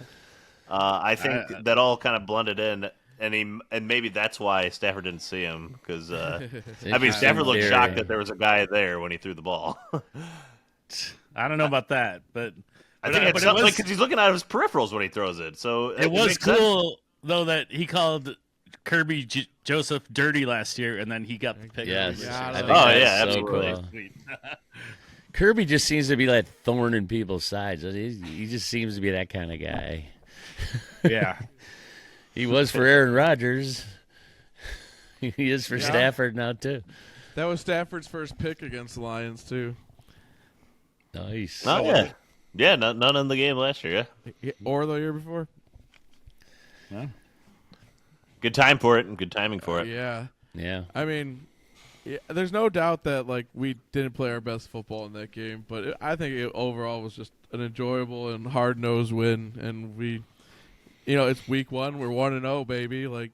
I think that all kind of blended in, and maybe that's why Stafford didn't see him because Stafford looked shocked that there was a guy there when he threw the ball. I don't know about that, but I think it's something because he's looking at his peripherals when he throws it. So it was makes sense. cool though that he called Kerby Joseph dirty last year, and then he got picked. Yes. Yeah, I think oh, that's yeah, so absolutely. cool. Sweet. Kirby just seems to be that thorn in people's sides. He just seems to be that kind of guy. Yeah. He was for Aaron Rodgers. He is for Stafford now too. That was Stafford's first pick against the Lions too. Nice. Oh yeah, yeah. None in the game last year. Yeah, Or the year before. Yeah. good time for it and good timing for it. Yeah. Yeah. I mean, there's no doubt that like we didn't play our best football in that game, but I think it overall was just an enjoyable and hard-nosed win, and we, it's week 1. We're 1-0, baby. Like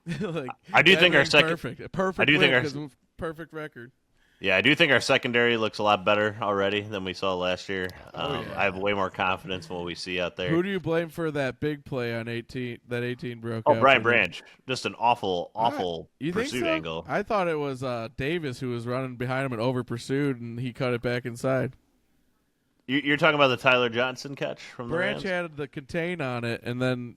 I do think our everything's second. perfect. A perfect. I do think win our- 'cause of perfect record. Yeah, I do think our secondary looks a lot better already than we saw last year. Yeah. I have way more confidence in what we see out there. Who do you blame for that big play on 18? That 18 broke. Oh, out Brian for them? Branch, just an awful You think pursuit so? angle. I thought it was Davis who was running behind him and over pursued, and he cut it back inside. You're talking about the Tyler Johnson catch from the Branch Rams? had the contain on it, and then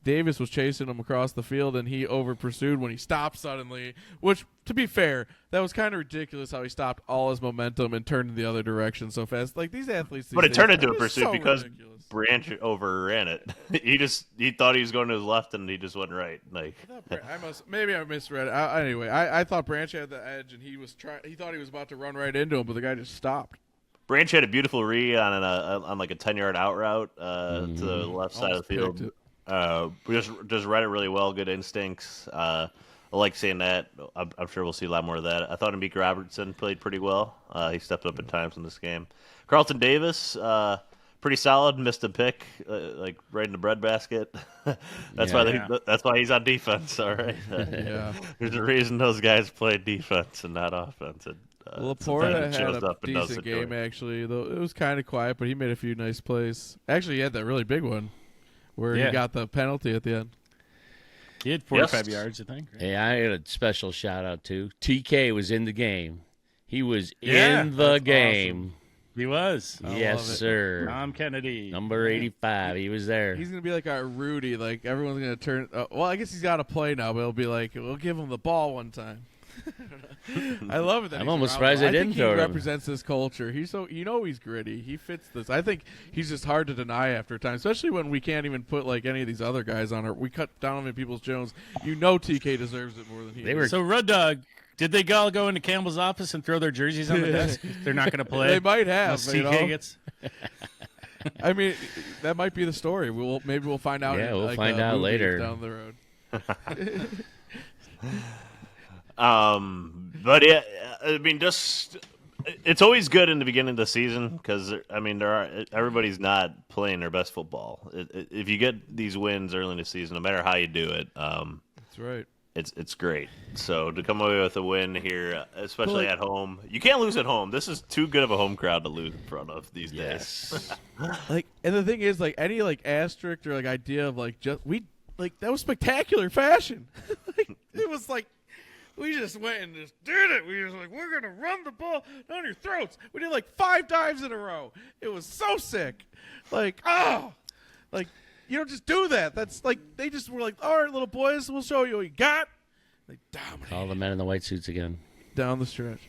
Davis was chasing him across the field, and he over pursued when he stopped suddenly. Which, to be fair, that was kind of ridiculous how he stopped all his momentum and turned in the other direction so fast. Like these athletes, But it these turned days, into a they're pursuit so because ridiculous. Branch overran it. he thought he was going to his left and he just wasn't right. Like Maybe I misread it. Anyway, I thought Branch had the edge, and he thought he was about to run right into him, but the guy just stopped. Branch had a beautiful read on like a 10-yard out route to the left side of the Almost field. picked Just read it really well. Good instincts. I like saying that. I'm sure we'll see a lot more of that. I thought Amik Robertson played pretty well. He stepped up at times in this game. Carlton Davis, pretty solid. Missed a pick, like right in the breadbasket. That's why he's on defense. All right. Yeah. There's a reason those guys play defense and not offense. Laporta sometimes it had shows a up and does decent the game, joint. actually. Though it was kind of quiet, but he made a few nice plays. Actually, he had that really big one where he got the penalty at the end. He had 45 Yes. yards, I think. Right? Hey, I had a special shout out too. TK was in the game. He was Yeah, in the that's game. He was. I Yes, love it. sir. Tom Kennedy. Number 85. He was there. He's gonna be like our Rudy. Like everyone's gonna turn. Well, I guess he's got to play now, but it'll be like we'll give him the ball one time. I love it. That I'm he's almost around. surprised they I didn't think throw he it him. represents this culture. He's so he's gritty. He fits this. I think he's just hard to deny after a time, especially when we can't even put like any of these other guys on our. We cut Donovan Peoples-Jones. TK deserves it more than he. They does. were- So, Rudd Dog, did they all go into Campbell's office and throw their jerseys on the desk? They're not going to play. They might have. Unless you TK know? gets. I mean, that might be the story. Maybe we'll find out. Yeah, in, we'll like, find a out movie later. down the road. But yeah, I mean, just it's always good in the beginning of the season because I mean, everybody's not playing their best football. If you get these wins early in the season, no matter how you do it, That's right. it's great. So to come away with a win here, especially But- at home, you can't lose at home. This is too good of a home crowd to lose in front of these days. Yes. Like, and the thing is, like, any like asterisk or like idea of like that was spectacular fashion. Like, it was like we just went and just did it. We just like we're gonna run the ball down your throats. We did like 5 dives in a row. It was so sick. Like like you don't just do that. That's like they just were like, all right, little boys, we'll show you what you got. They dominated All the men in the white suits again. down the stretch.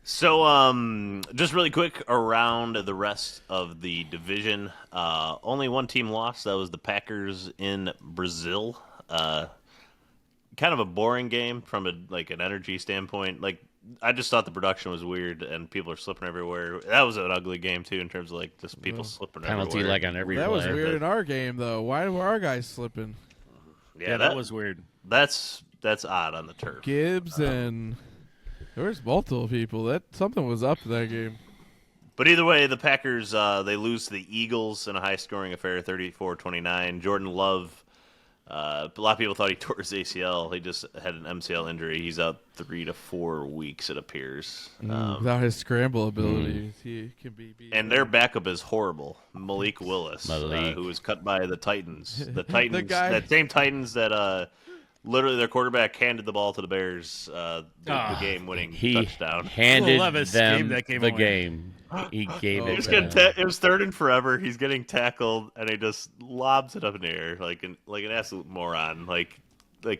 So, just really quick around the rest of the division. Only one team lost. That was the Packers in Brazil. Kind of a boring game from an energy standpoint. Like, I just thought the production was weird and people are slipping everywhere. That was an ugly game too, in terms of like just people slipping Penalty everywhere. like on every That was play. weird in our game though. Why were our guys slipping? Yeah, that was weird. That's that's odd on the turf. Gibbs and there was multiple people. That something was up in that game. But either way, the Packers they lose to the Eagles in a high-scoring affair, 34-29. Jordan Love, a lot of people thought he tore his ACL. He just had an MCL injury. He's out 3 to 4 weeks, it appears. Without his scramble abilities, he can be beat. And their backup is horrible, Malik Willis, who was cut by the Titans. The Titans, that same Titans that literally their quarterback handed the ball to the Bears, the game-winning touchdown. He handed Levis them gave that game the away. game. He gave it. It was 3rd and forever. He's getting tackled, and he just lobs it up in the air like an absolute moron. Like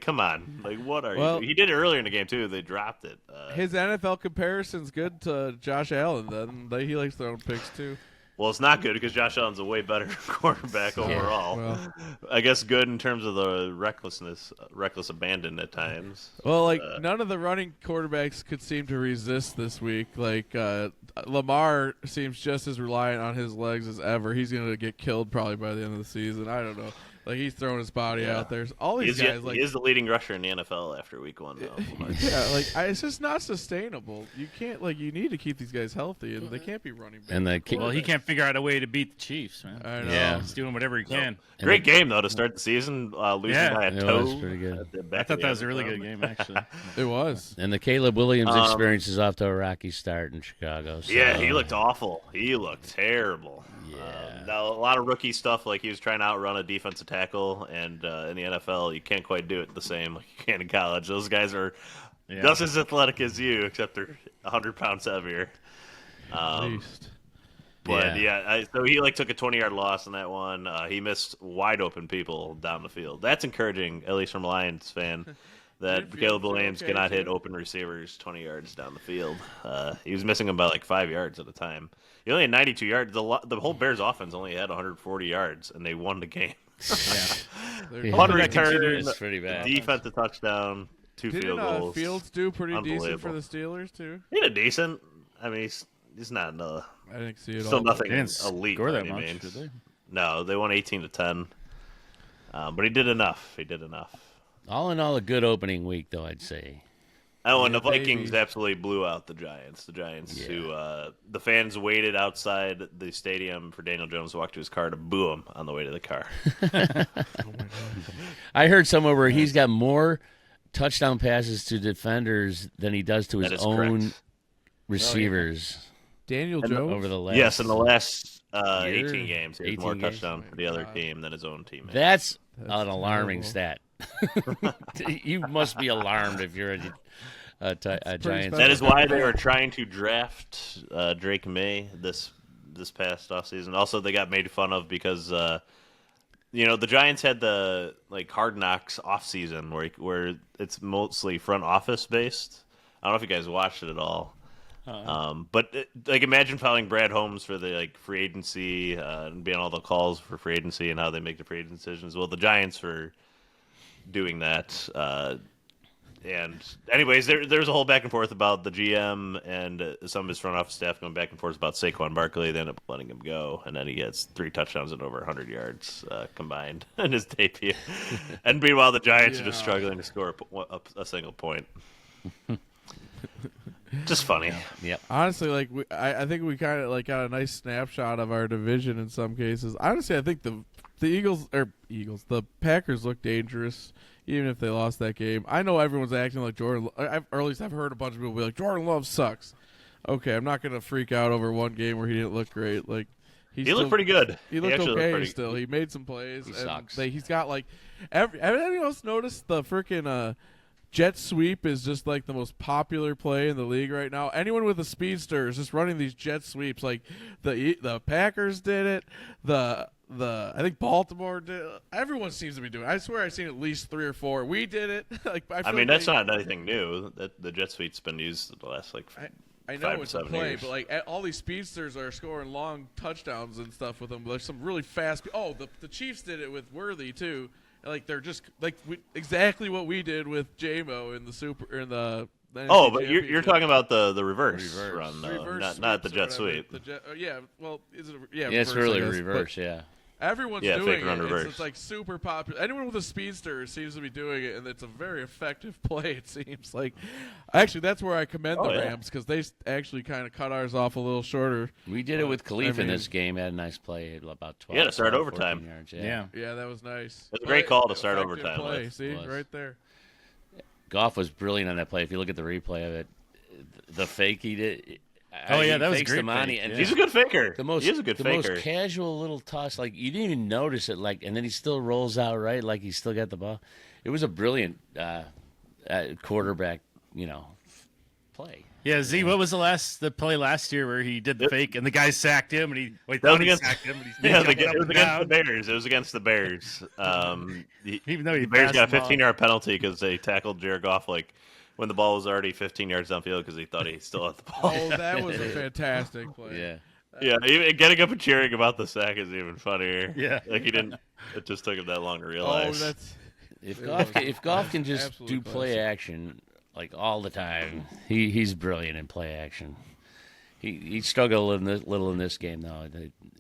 come on. Like, what are you? He did it earlier in the game too. They dropped it. His NFL comparison's good to Josh Allen. Then he likes throwing picks too. Well, it's not good because Josh Allen's a way better quarterback overall. Well. I guess good in terms of the reckless abandon at times. Well, none of the running quarterbacks could seem to resist this week. Lamar seems just as reliant on his legs as ever. He's going to get killed probably by the end of the season. I don't know. He's throwing his body out there. All these guys, he is the leading rusher in the NFL after week 1, though. It's just not sustainable. You can't you need to keep these guys healthy, and they can't be running. And he can't figure out a way to beat the Chiefs, man. I know. Yeah. He's doing whatever he can. Great game though to start the season, losing by a toe. It was pretty good. I thought that was a really good game, actually. It was. And the Caleb Williams experience is off to a rocky start in Chicago. So. Yeah, he looked awful. He looked terrible. Yeah. A lot of rookie stuff, like he was trying to outrun a defensive tackle, and in the NFL, you can't quite do it the same like you can in college. Those guys are just as athletic as you, except they're 100 pounds heavier. At least. But so he took a 20-yard loss in that one. He missed wide open people down the field. That's encouraging, at least from a Lions fan, that Caleb Williams cannot hit open receivers 20 yards down the field. He was missing them by 5 yards at a time. He only had 92 yards. The whole Bears offense only had 140 yards, and they won the game. One return, It's pretty bad. defensive touchdown, 2 field goals. Fields do pretty decent for the Steelers too. He did decent. I mean, he's not I didn't see it. still all. nothing They didn't elite score by that any much, means. did they? No, they won 18-10. But he did enough. All in all, a good opening week, though, I'd say. Oh, and the baby. Vikings absolutely blew out the Giants. The Giants, who the fans waited outside the stadium for Daniel Jones to walk to his car to boo him on the way to the car. I heard somewhere where he's got more touchdown passes to defenders than he does to his That is own correct. Daniel Daniel Jones over the last. Yes, in the last year, 18 games, he has 18 more games. touchdowns for the other team than his own team. That's an alarming terrible. stat. You must be alarmed if you're a Giants. special. That is why they were trying to draft Drake May this past offseason. Also, they got made fun of because the Giants had the Hard Knocks offseason where it's mostly front office based. I don't know if you guys watched it at all. But imagine following Brad Holmes for the free agency and being all the calls for free agency and how they make the free agent decisions. Well, the Giants were doing that. And anyways, there's a whole back and forth about the GM and some of his front office staff going back and forth about Saquon Barkley. They end up letting him go, and then he gets 3 touchdowns and over 100 yards combined in his debut. And meanwhile, the Giants are just struggling to score a single point. Just funny. Yep. Honestly, I think we kind of got a nice snapshot of our division in some cases. Honestly, I think the the Packers look dangerous, even if they lost that game. I know everyone's acting like Jordan, or at least I've heard a bunch of people be like, Jordan Love sucks. Okay, I'm not gonna freak out over one game where he didn't look great. He looked pretty good. He looked actually okay looked still. He made some plays. He and sucks. He's got everyone else noticed the freaking jet sweep is just the most popular play in the league right now. Anyone with a speedster is just running these jet sweeps. The Packers did it. I think Baltimore did it. Everyone seems to be doing it. I swear I've seen at least 3 or 4. We did it. I mean, that's not anything new. The jet sweep's been used the last I know 5 it's to a 7 play, years. but all these speedsters are scoring long touchdowns and stuff with them. There's some really fast. The Chiefs did it with Worthy too. They're just exactly what we did with JMO in the Super in the. Oh, but you're talking about the reverse run, though, Reverse not the sweeps or jet whatever. sweep. Yeah, well, is it? Yeah, Yeah, it's reverse, really I guess, reverse. Yeah. Everyone's Yeah, doing fake run it. reverse. It's like super popular. Anyone with a speedster seems to be doing it, and it's a very effective play. It seems like. Actually, that's where I commend the Rams because they actually kind of cut ours off a little shorter. We did it with Khalif in this game. Had a nice play, about 12. Yeah, to start 12, overtime. 14 yards, Yeah, that was nice. It's a great call to start Effective overtime play. with. See, Was. right there. Goff was brilliant on that play. If you look at the replay of it, the fake he did. Oh, yeah, he that was a fakes great the Monty, fake, and yeah. He's a good faker. he is a good the faker. most casual little toss. Like you didn't even notice it. Like, and then he still rolls out right, like he still got the ball. It was a brilliant quarterback, play. Yeah, Z, what was the play last year where he did the fake and the guy sacked him and he That thought was he against- sacked him and he's Yeah, jumping it up was and against down. the Bears. It was against the Bears. Even though he the Bears passed got a the ball. 15-yard penalty because they tackled Jared Goff when the ball was already 15 yards downfield because he thought he still had the ball. Oh, that was a fantastic play. Yeah. Yeah, even getting up and cheering about the sack is even funnier. Yeah. Like he didn't. It just took him that long to Oh, realize. that's. If Goff can just absolutely do play classic. action like all the time, he's brilliant in play action. He struggled little in this game though.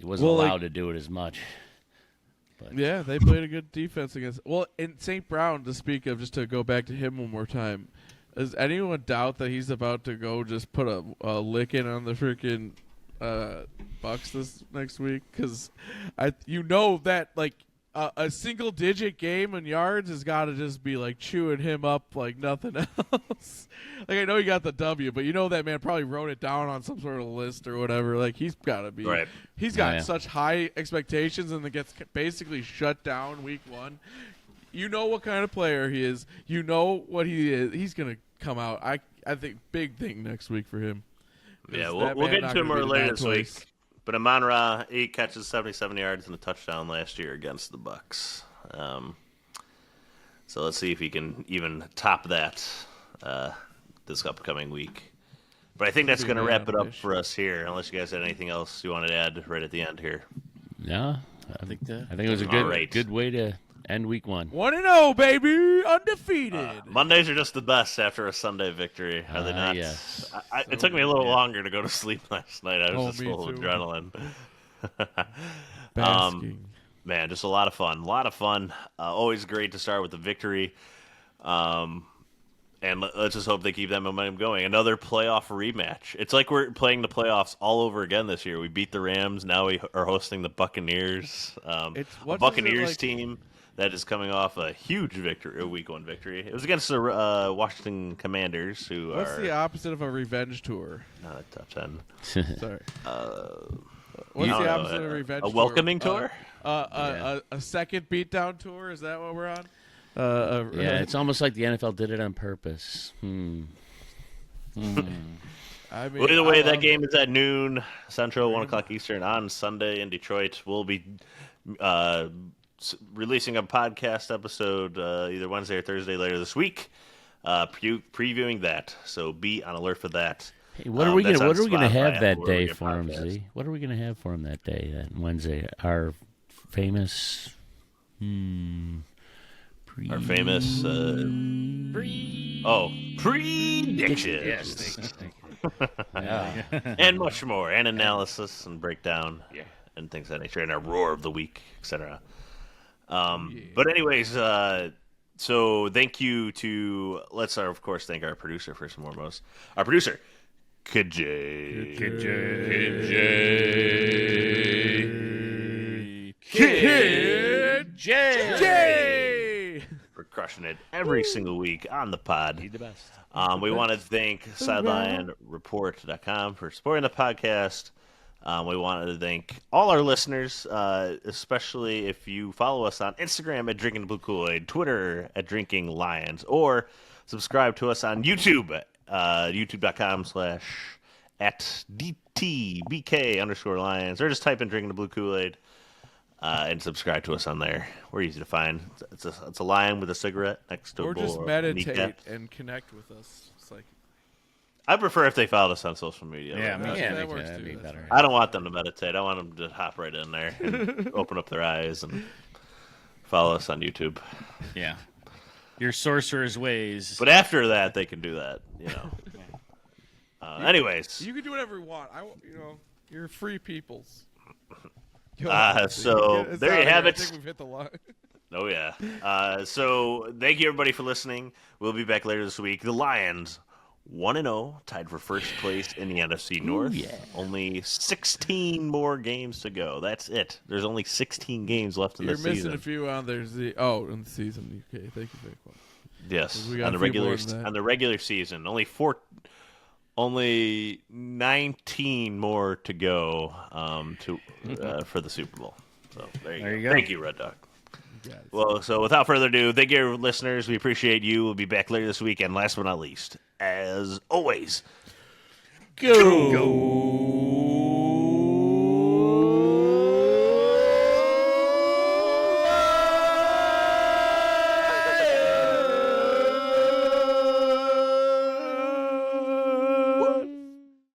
He wasn't allowed to do it as much. Yeah, they played a good defense against. Well, in St. Brown, to speak of, just to go back to him one more time, does anyone doubt that he's about to go just put a licking on the freaking Bucks this next week? Because that like a single digit game in yards has got to just be like chewing him up like nothing else. Like I know he got the W, but that man probably wrote it down on some sort of list or whatever. Like he's got to be. Right. He's got Yeah. such high expectations and then gets basically shut down week one. You know what kind of player he is. You know what he is. He's gonna come out. I think big thing next week for him. Yeah, That we'll man get not into him gonna more be later down this twice. week. But Amon-Ra, 8 catches, 77 yards, and a touchdown last year against the Bucks. So let's see if he can even top that this upcoming week. But I think that's going to wrap it up for us here, unless you guys had anything else you wanted to add right at the end here. No, I think it was a All right. good way to end week one. 1-0, baby, undefeated. Mondays are just the best after a Sunday victory, are they not? Yes. It took me a little longer to go to sleep last night. I was just me full of too. adrenaline. Basking. Man, just a lot of fun. A lot of fun. Always great to start with the victory. And let's just hope they keep that momentum going. Another playoff rematch. It's like we're playing the playoffs all over again this year. We beat the Rams. Now we are hosting the Buccaneers. A what is it Buccaneers like- team that is coming off a huge victory, a week one victory. It was against the Washington Commanders, who What's are the opposite of a revenge tour? not a top 10. Sorry. What's the opposite of a revenge A tour? welcoming tour? A second beatdown tour? Is that what we're on? Yeah, it's almost like the NFL did it on purpose. I mean, Well, either way, I that love game it. is at noon Central, 1 o'clock Eastern on Sunday in Detroit. We'll be releasing a podcast episode either Wednesday or Thursday later this week, previewing that. So be on alert for that. Hey, what are we That's gonna on Spotify, have that wherever we day get for him, podcasts. Z? What are we gonna have for him that day, that Wednesday? Our famous. Our famous predictions. Yeah. And much more, and analysis and breakdown, and things of that nature, and our roar of the week, etc. But anyways, so thank you to of course thank our producer first and foremost. Our producer, Jay! for crushing it every single week on the pod. The best. We want to thank SidelineReport.com for supporting the podcast. We wanted to thank all our listeners, especially if you follow us on Instagram at Drinking Blue Kool-Aid, Twitter at Drinking Lions, or subscribe to us on YouTube, youtube.com/@DTBK_Lions, or just type in Drinking the Blue Kool-Aid and subscribe to us on there. We're easy to find. It's a lion with a cigarette next to a Or bull. just or a meditate kneecap. and connect with us. It's like I prefer if they follow us on social media. Yeah, Like, me Yeah, that works that'd too. be That's better. I don't want them to meditate. I want them to hop right in there and open up their eyes and follow us on YouTube. Yeah. Your sorcerer's ways. But after that, they can do that, Anyways, you can do whatever you want. You're free peoples. So there you have I it. think we've hit the line. Oh, yeah. So thank you, everybody, for listening. We'll be back later this week. The Lions, 1-0, tied for first place in the NFC North. yeah. Only 16 more games to go. That's it. There's only 16 games left in the season. You're missing a few on there. In the season. Okay, thank you, Vic. Yes, We got on a the few more regular than that. on the regular season. Only 19 more to go for the Super Bowl. So there you go. Thank you, Red Dog. Well, so without further ado, thank you, listeners. We appreciate you. We'll be back later this week. And last but not least, as always, go.